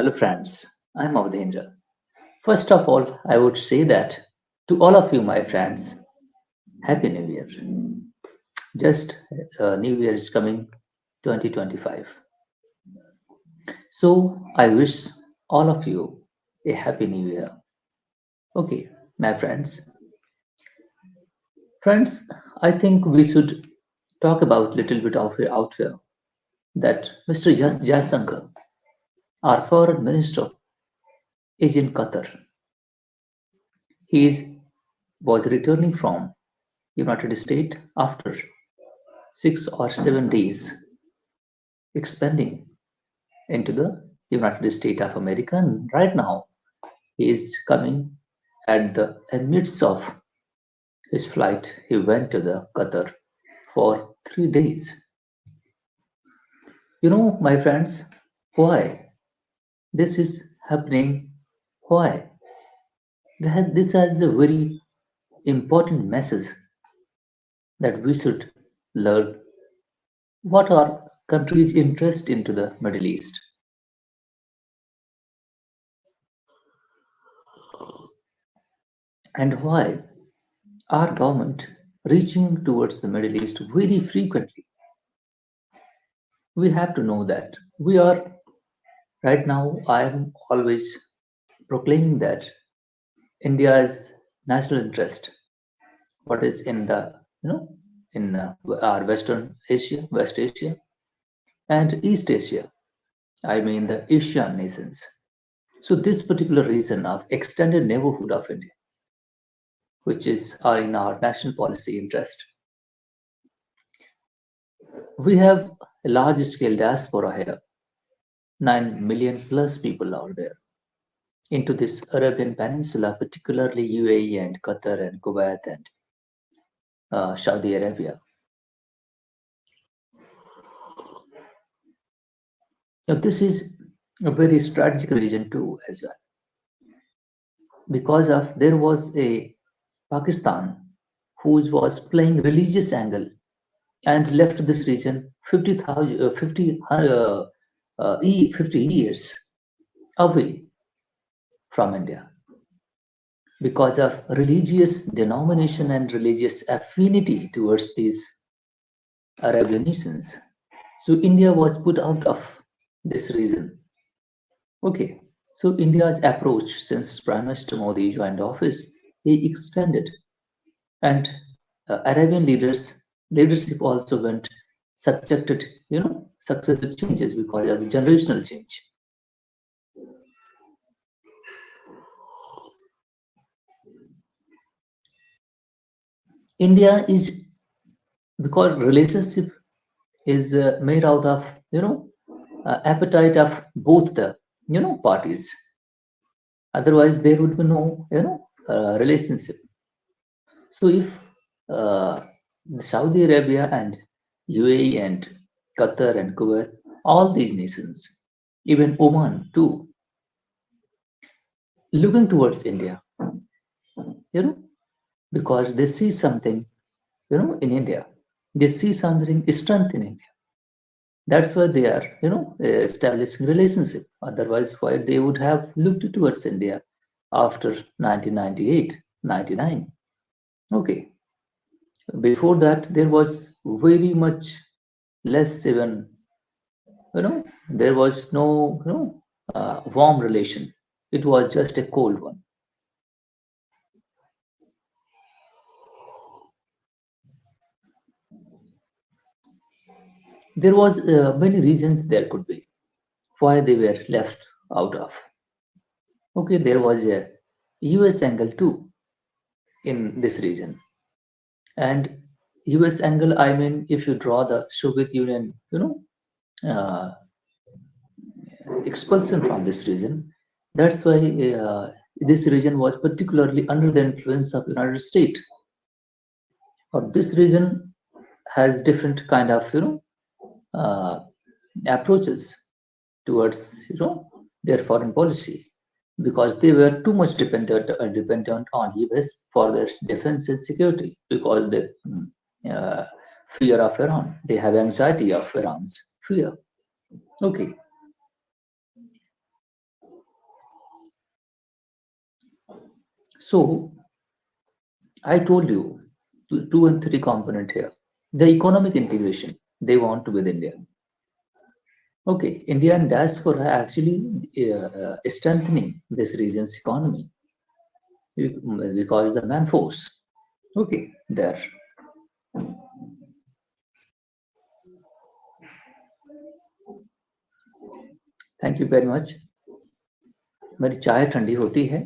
Hello, friends. I'm Avadhendra. First of all, I would say that to all of you, my friends, Happy New Year. Just New Year is coming 2025. So I wish all of you a Happy New Year. Okay, my friends. Friends, I think we should talk about little bit of out here that Mr. Jaishankar, our foreign minister, is in Qatar. He was returning from United States after 6 or 7 days expanding into the United States of America. And right now, he is coming at the midst of his flight. He went to the Qatar for 3 days. You know, my friends, why this is happening? Why? This has a very important message that we should learn. What are countries' interest into the Middle East, and why our government reaching towards the Middle East very frequently? We have to know that we are right now. I am always proclaiming that India's national interest, what is in the in our Western Asia, West Asia, and East Asia. I mean the Asian nations. So this particular reason of extended neighborhood of India, which is are in our national policy interest, we have a large scale diaspora here, 9 million plus people out there into this Arabian Peninsula, particularly UAE and Qatar and Kuwait and Saudi Arabia. Now, this is a very strategic region too, as well, because of there was a Pakistan who was playing religious angle and left this region 50,000, 50 years away from India because of religious denomination and religious affinity towards these Arabian nations. So India was put out of this region. Okay, so India's approach since Prime Minister Modi joined office, he extended, and Arabian leadership also went subjected, successive changes because of the generational change. India is because relationship is made out of appetite of both the parties. Otherwise, there would be no relationship. So if uh, Saudi Arabia and UAE and Qatar and Kuwait, all these nations, even Oman too, looking towards India, you know, because they see something, in India. They see something strength in India. That's why they are, establishing relationship. Otherwise, why they would have looked towards India after 1998, 99. Okay. Before that, there was very much less even, there was no, warm relation. It was just a cold one. There was many reasons there could be why they were left out of. Okay, there was a US angle too in this region. And US angle, I mean, if you draw the Soviet Union, uh, expulsion from this region, that's why this region was particularly under the influence of United States. Or this region has different kind of, uh, approaches towards, their foreign policy because they were too much dependent on US for their defense and security because the uh, fear of Iran. They have anxiety of Iran's fear. Okay, So I told you two and three component here. The economic integration they want to with India. Okay, India and diaspora are actually strengthening this region's economy. We call it the man force. Okay, there. Thank you very much. मेरी चाय ठंडी होती है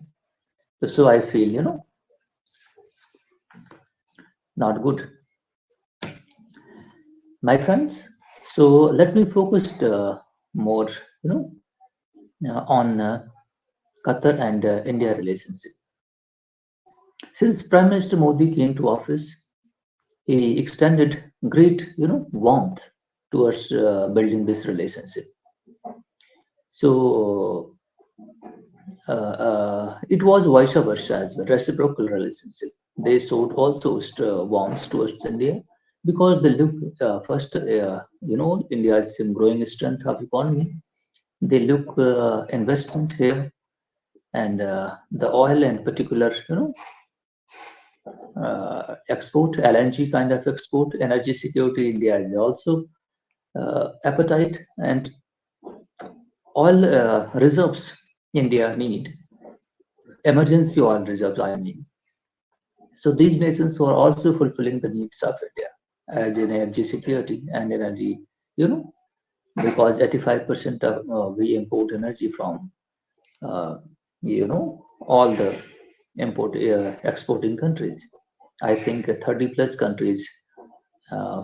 तो so I feel not good, my friends. So let me focus more on Qatar and India relationship. Since Prime Minister Modi came to office, he extended great warmth towards building this relationship. So it was vice versa as well, reciprocal relationship. They showed also warmth towards India because they look first, India's growing strength of economy. They look investment here and the oil in particular, export, LNG kind of export, energy security. India is also appetite and oil reserves India need, emergency oil reserves, I mean. So these nations were also fulfilling the needs of India as in energy security and energy, because 85% of we import energy from, all the exporting countries. I think 30 plus countries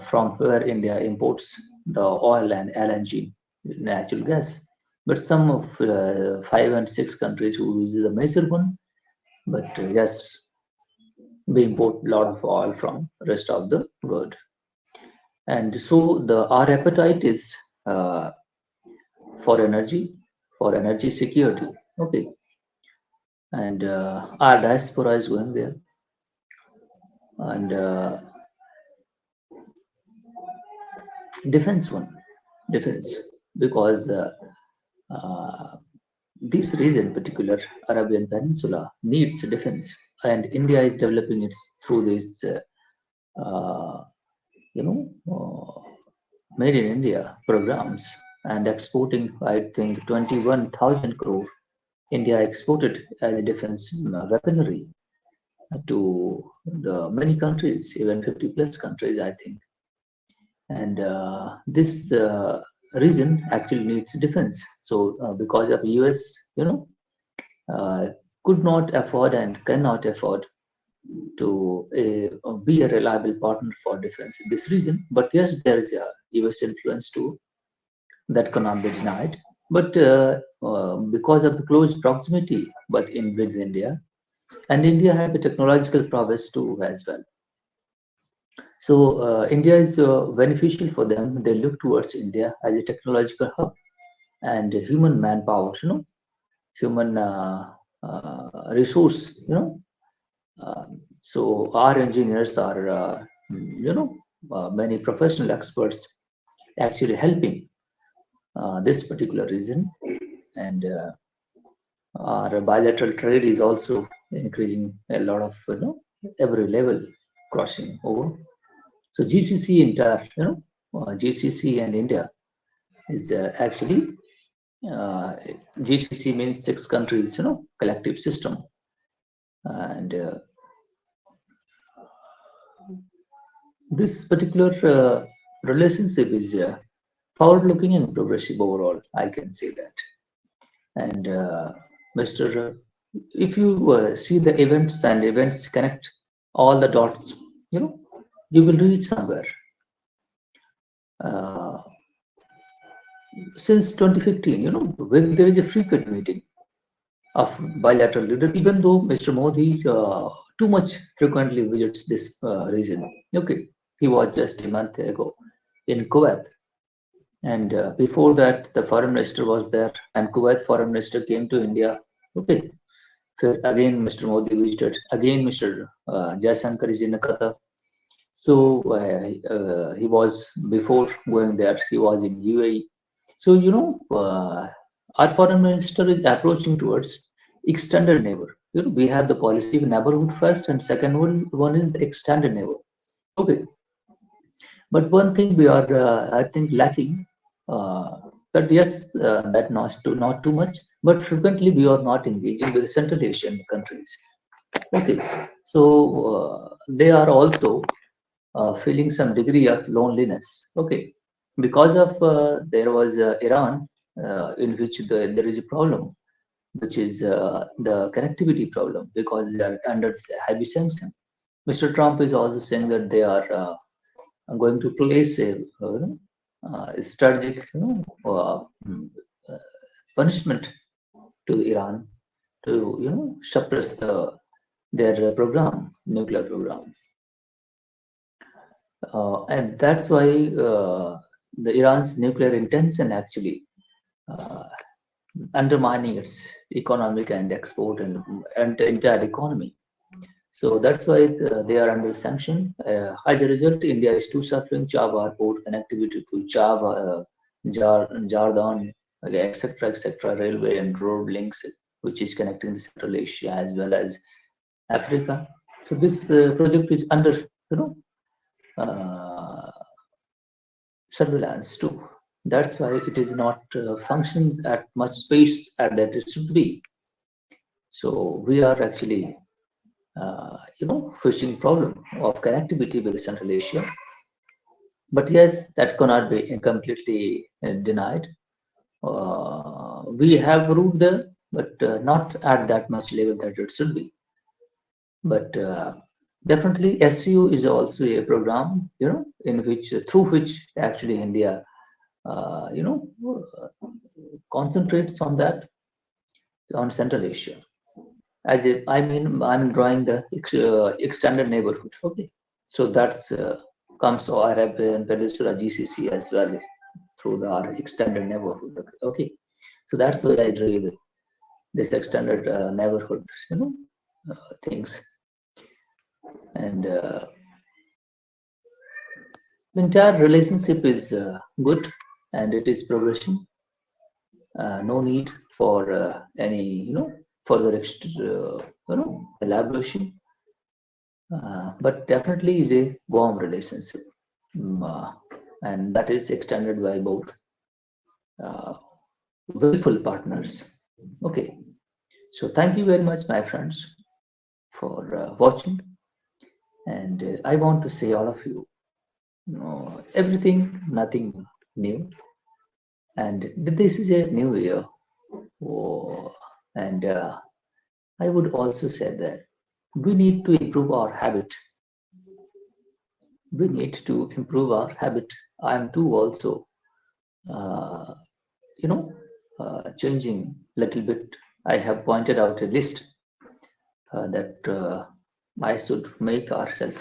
from where India imports the oil and LNG, natural gas. But some of 5 and 6 countries who is the major one. But yes, we import a lot of oil from rest of the world, and so the our appetite is for energy, for energy security. Okay, and our diaspora is going there, and defense one, defense because this region, particular Arabian Peninsula, needs defense, and India is developing it through this, you know, made in India programs and exporting. I think 21,000 crore India exported as a defense weaponry to the many countries, even 50 plus countries, I think. And this region actually needs defense. So because of US, uh, could not afford and cannot afford to be a reliable partner for defense in this region. But yes, there is a US influence too that cannot be denied. But because of the close proximity, but in with India, and India have a technological prowess too as well. So India is beneficial for them. They look towards India as a technological hub and human manpower, human resource, so our engineers are, many professional experts actually helping this particular region, and our bilateral trade is also increasing a lot of, every level crossing over. So GCC entire, GCC and India is actually GCC means 6 countries, collective system, and this particular relationship is forward-looking and progressive overall. I can say that. And Mr. If you see the events and events connect all the dots, you will reach somewhere. Since 2015, when there is a frequent meeting of bilateral leaders, even though Mr. Modi too much frequently visits this region. Okay, he was just a month ago in Kuwait, and before that, the foreign minister was there, and Kuwait foreign minister came to India. Okay, again, Mr. Modi visited. Again, Mr. Jaishankar is in Qatar. So he was before going there. He was in UAE. So our foreign minister is approaching towards extended neighbor. we have the policy of neighborhood first, and second one is the extended neighbor. Okay, but one thing we are, I think, lacking. Uh, but yes, that not too much. But frequently we are not engaging with Central Asian countries. Okay, so they are also feeling some degree of loneliness. Okay, because of there was Iran, in which there is a problem, which is the connectivity problem, because they are under heavy sanction. Mr. Trump is also saying that they are going to place a strategic uh, punishment to Iran to suppress their nuclear program, and that's why the Iran's nuclear intention actually uh, undermining its economic and export and the entire economy. So that's why they are under sanction. As a result, India is too suffering Java port connectivity to Java, Jordan, etc., railway and road links, which is connecting the Central Asia as well as Africa. So this project is under, uh, surveillance too. That's why it is not functioning at much space at that it should be. So we are actually facing problem of connectivity with Central Asia. But yes, that cannot be completely denied. We have ruled there, but not at that much level that it should be. But definitely, SCU is also a program, in which through which actually India, concentrates on that on Central Asia. I mean, I'm drawing the extended neighborhood. Okay, so that's comes to Arabian Peninsula GCC as well through our extended neighborhood. Okay, so that's why I drew this extended neighborhood, things, and the entire relationship is good and it is progressing. No need for any, further elaboration. But definitely is a warm relationship, and that is extended by both uh, willful partners. Okay, so thank you very much, my friends, for watching, and I want to say all of you, everything, nothing new, and this is a new year. Oh, and I would also say that we need to improve our habit. We need to improve our habit. I am too also, uh, you know, changing little bit. I have pointed out a list that I should make ourselves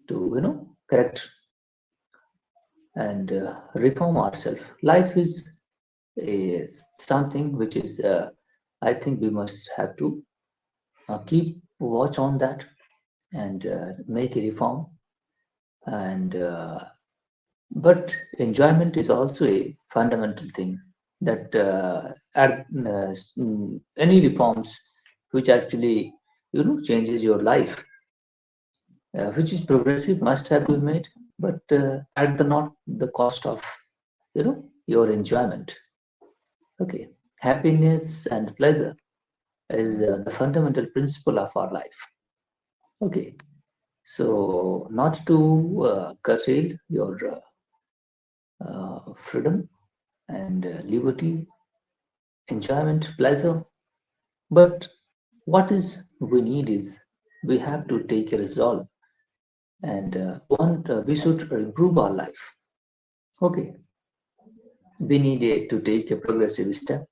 to, correct and reform ourselves. Life is something which is, I think we must have to keep watch on that and make a reform. And but enjoyment is also a fundamental thing that any reforms which actually changes your life, which is progressive, must have to be made, but at the not the cost of your enjoyment. Okay, happiness and pleasure is the fundamental principle of our life. Okay, so not to curtail your freedom and liberty, enjoyment, pleasure, but what is we need is we have to take a resolve and we should improve our life. Okay, we need to take a progressive step.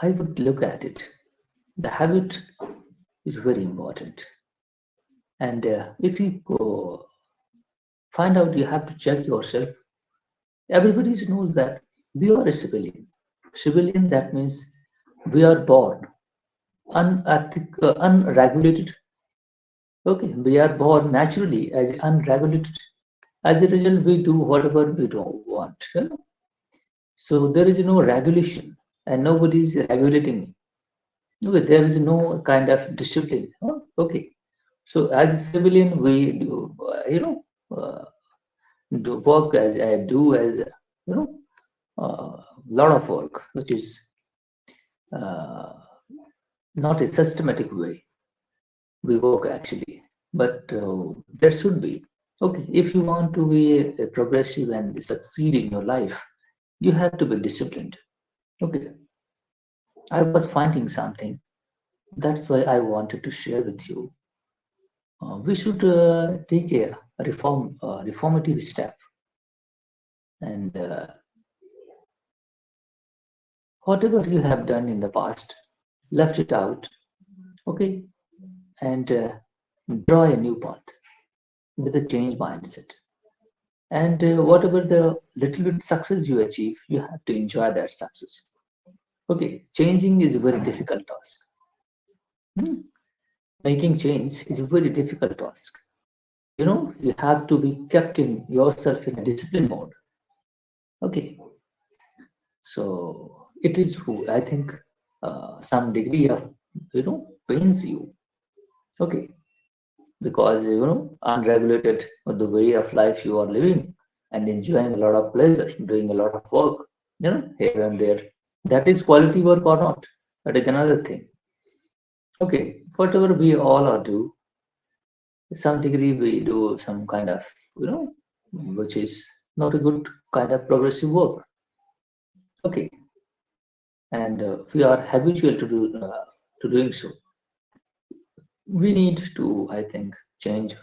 I would look at it. The habit is very important, and if you go find out, you have to check yourself. Everybody knows that we are a civilian. Civilian, that means we are born unregulated. Okay, we are born naturally as unregulated. As a result, we do whatever we don't want. So there is no regulation, and nobody is regulating me. Okay, there is no kind of discipline. Huh? Okay, so as a civilian, we do, do work as I do as you know, lot of work, which is uh, not a systematic way we work actually, but there should be. Okay, if you want to be a progressive and succeed in your life, you have to be disciplined. Okay, I was finding something. That's why I wanted to share with you. We should take a reformative step, and whatever you have done in the past, left it out. Okay, and draw a new path with a change mindset. And whatever the little bit success you achieve, you have to enjoy that success. Okay, changing is a very difficult task. Hmm. Making change is a very difficult task. You have to be kept in yourself in a discipline mode. Okay, so it is who I think some degree of pains you. Okay, because unregulated the way of life you are living and enjoying a lot of pleasure, doing a lot of work, here and there. That is quality work or not? That is another thing. Okay, whatever we all are do, some degree we do some kind of, which is not a good kind of progressive work. Okay, and we are habitual to doing so. We need to, I think, change.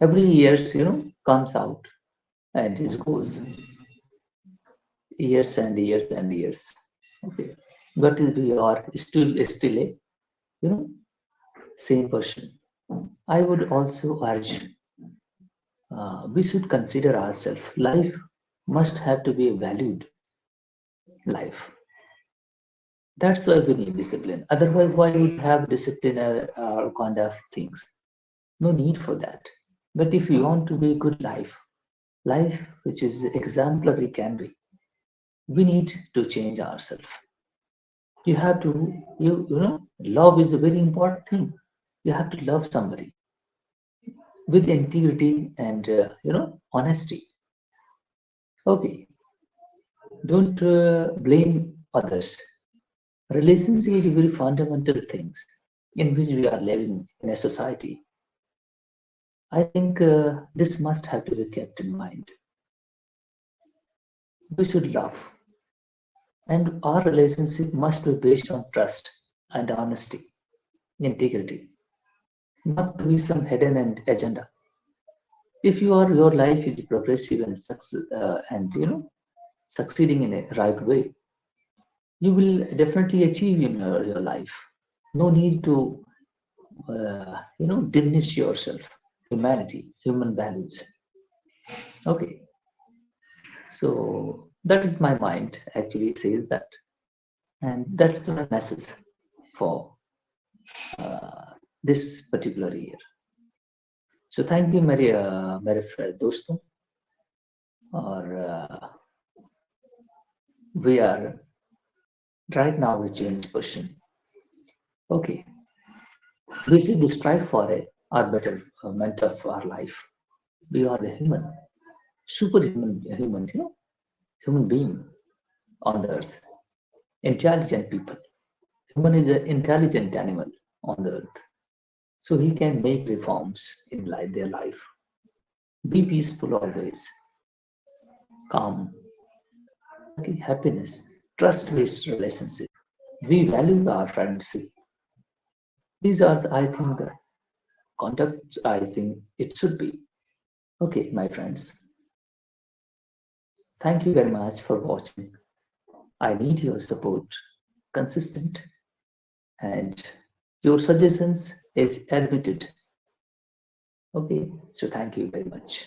Every years, comes out and it goes years and years and years. Okay, but we are still a you know same person. I would also urge we should consider ourselves. Life must have to be a valued life. That's why we need discipline. Otherwise, why would have discipline kind of things? No need for that. But if you want to be a good life which is exemplary can be, we need to change ourselves. You have to, love is a very important thing. You have to love somebody with integrity and, honesty. Okay, don't blame others. Relationship is very fundamental things in which we are living in a society. I think this must have to be kept in mind. We should love, and our relationship must be based on trust and honesty, integrity, not to be some hidden and agenda. If your life is progressive and success, and succeeding in a right way, you will definitely achieve in your life. No need to diminish yourself, humanity, human values. Okay, so that is my mind actually says that, and that's my message for this particular year. So thank you मेरे दोस्तों, और we are right now a change person. Okay, we should strive for a betterment of our life. We are the superhuman, human being on the earth, intelligent people. Human is an intelligent animal on the earth, so he can make reforms in their life. Be peaceful always, calm, happiness, trust-based relationship. We value our friendship. These are, I think, the conduct I think it should be. Okay, my friends, thank you very much for watching. I need your support, consistent, and your suggestions is admitted. Okay, so thank you very much.